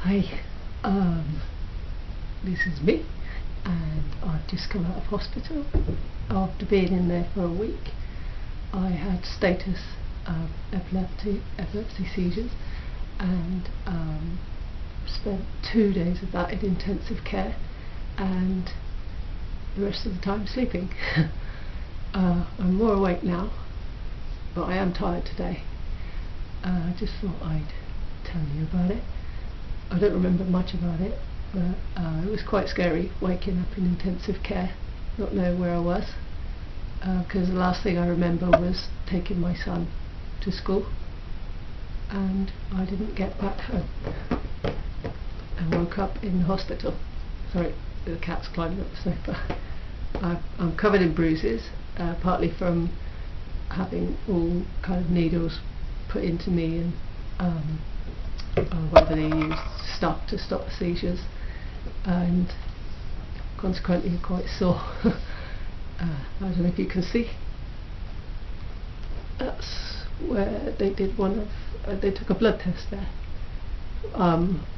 Hi, this is me, and I've just come out of hospital after being in there for a week. I had status epilepsy seizures, and spent 2 days of that in intensive care, and the rest of the time sleeping. I'm more awake now, but I am tired today. I just thought I'd tell you about it. I don't remember much about it, but it was quite scary waking up in intensive care, not knowing where I was, because the last thing I remember was taking my son to school, and I didn't get back home. I woke up in the hospital. Sorry, the cat's climbing up the sofa. I'm covered in bruises, partly from having all kind of needles put into me, and whether they used stuff to stop the seizures, and consequently quite sore. I don't know if you can see. That's where they did they took a blood test there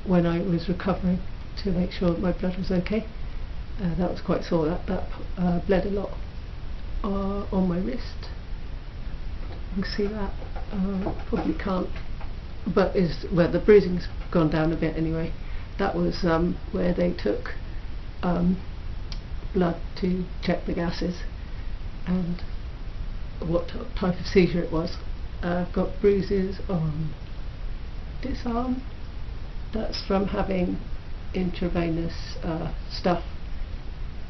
when I was recovering to make sure that my blood was okay. That was quite sore. That bled a lot on my wrist. You can see that. Probably can't, but the bruising's gone down a bit anyway. That was where they took blood to check the gases and what type of seizure it was. I've got bruises on this arm. That's from having intravenous stuff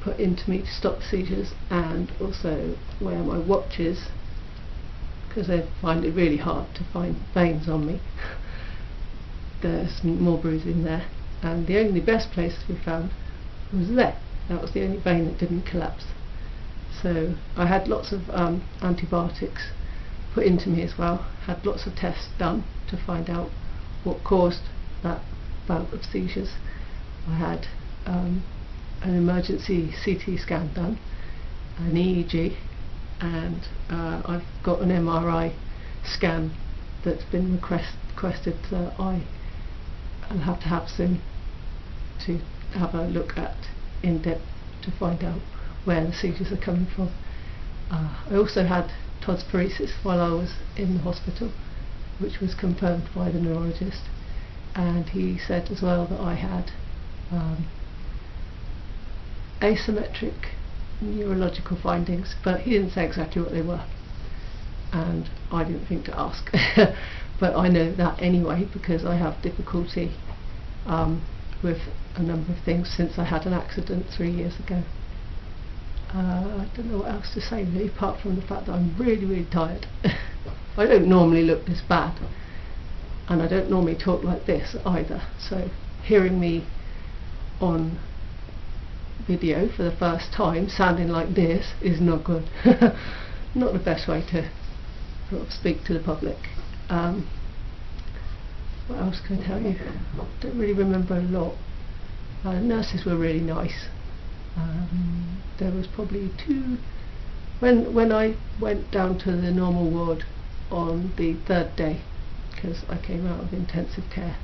put into me to stop seizures, and also where my watch is, because they find it really hard to find veins on me. There's more bruising there, and the only best place we found was there. That was the only vein that didn't collapse. So I had lots of antibiotics put into me as well, had lots of tests done to find out what caused that bout of seizures. I had an emergency CT scan done, an EEG, and I've got an MRI scan that's been requested that I'll have to have soon, to have a look at in depth to find out where the seizures are coming from. I also had tosferesis while I was in the hospital, which was confirmed by the neurologist, and he said as well that I had asymmetric neurological findings, but he didn't say exactly what they were, and I didn't think to ask. But I know that anyway, because I have difficulty with a number of things since I had an accident 3 years ago. I don't know what else to say really, apart from the fact that I'm really tired. I don't normally look this bad, and I don't normally talk like this either, so hearing me on video for the first time sounding like this is not good. Not the best way to sort of speak to the public. What else can I tell you? I don't really remember a lot. The nurses were really nice. There was probably when I went down to the normal ward on the 3rd day, because I came out of intensive care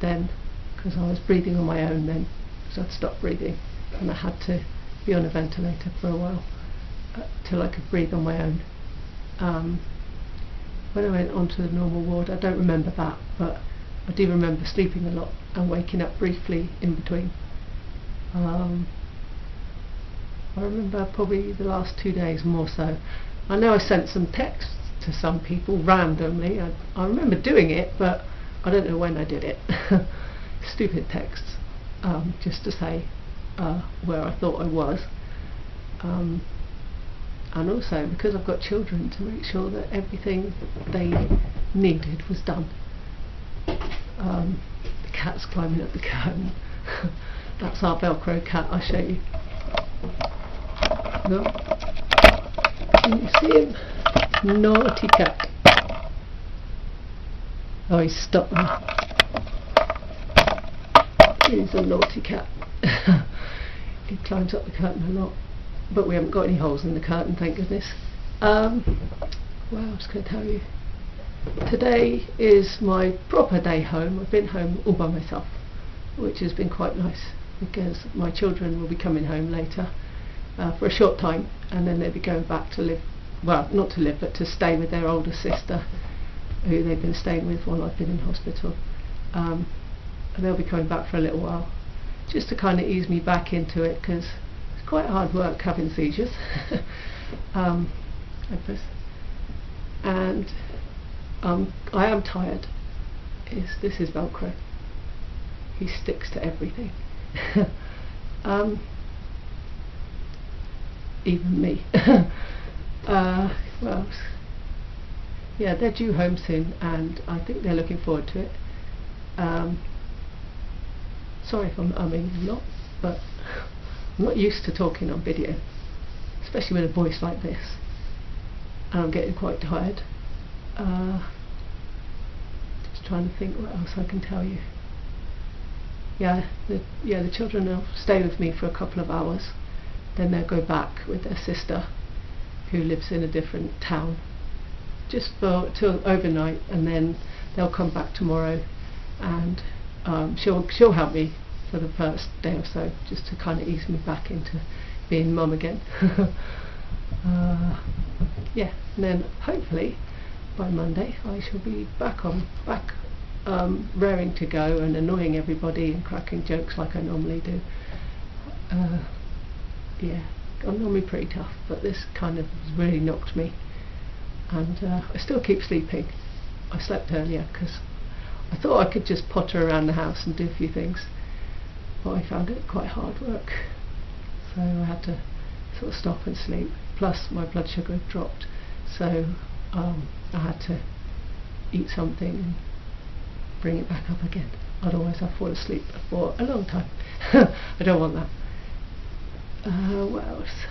then, because I was breathing on my own then, because I'd stopped breathing, and I had to be on a ventilator for a while till I could breathe on my own. When I went onto the normal ward, I don't remember that, but I do remember sleeping a lot and waking up briefly in between. I remember probably the last 2 days more so. I know I sent some texts to some people randomly. I remember doing it, but I don't know when I did it. Stupid texts, just to say where I thought I was, and also because I've got children, to make sure that everything they needed was done. The cat's climbing up the curtain. That's our Velcro cat. I'll show you. No, can you see him? Naughty cat. Oh, he's stopped now. He's a naughty cat. He climbs up the curtain a lot, but we haven't got any holes in the curtain, thank goodness. What else can I tell you? Today is my proper day home. I've been home all by myself. which has been quite nice, because my children will be coming home later for a short time, and then they'll be going back to live, well, not to live, but to stay with their older sister, who they've been staying with while I've been in hospital. And they'll be coming back for a little while, just to kind of ease me back into it, because it's quite hard work having seizures. And I am tired. This is Velcro. He sticks to everything. Even me. Well, yeah, they're due home soon, and I think they're looking forward to it. Sorry if I'm umming a lot, but I'm not used to talking on video, especially with a voice like this, and I'm getting quite tired. Just trying to think what else I can tell you. The children will stay with me for a couple of hours, then they'll go back with their sister, who lives in a different town, just till overnight, and then they'll come back tomorrow, and she'll help me for the first day or so, just to kind of ease me back into being mum again. And then hopefully by Monday I shall be back raring to go and annoying everybody and cracking jokes like I normally do. I'm normally pretty tough, but this kind of really knocked me, and I still keep sleeping. I slept earlier because I thought I could just potter around the house and do a few things, but I found it quite hard work, so I had to sort of stop and sleep. Plus my blood sugar had dropped, so I had to eat something and bring it back up again, otherwise I'll fall asleep for a long time. I don't want that. What else?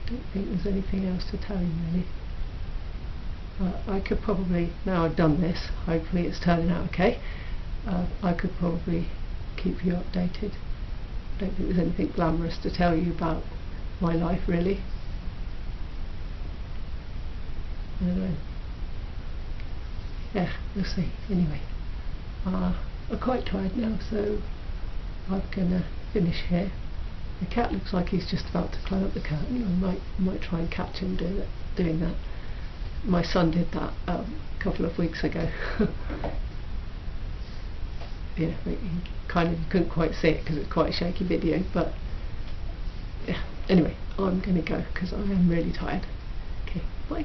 I don't think there's anything else to tell you really. I could probably, now I've done this, hopefully it's turning out okay, I could probably keep you updated. I don't think there's anything glamorous to tell you about my life really. I don't know. Yeah, we'll see. Anyway, I'm quite tired now, so I'm gonna finish here. The cat looks like he's just about to climb up the curtain. I might try and catch him doing that. My son did that a couple of weeks ago. Yeah, he couldn't quite see it because it's quite a shaky video, but yeah. Anyway, I'm gonna go because I am really tired. Okay, bye.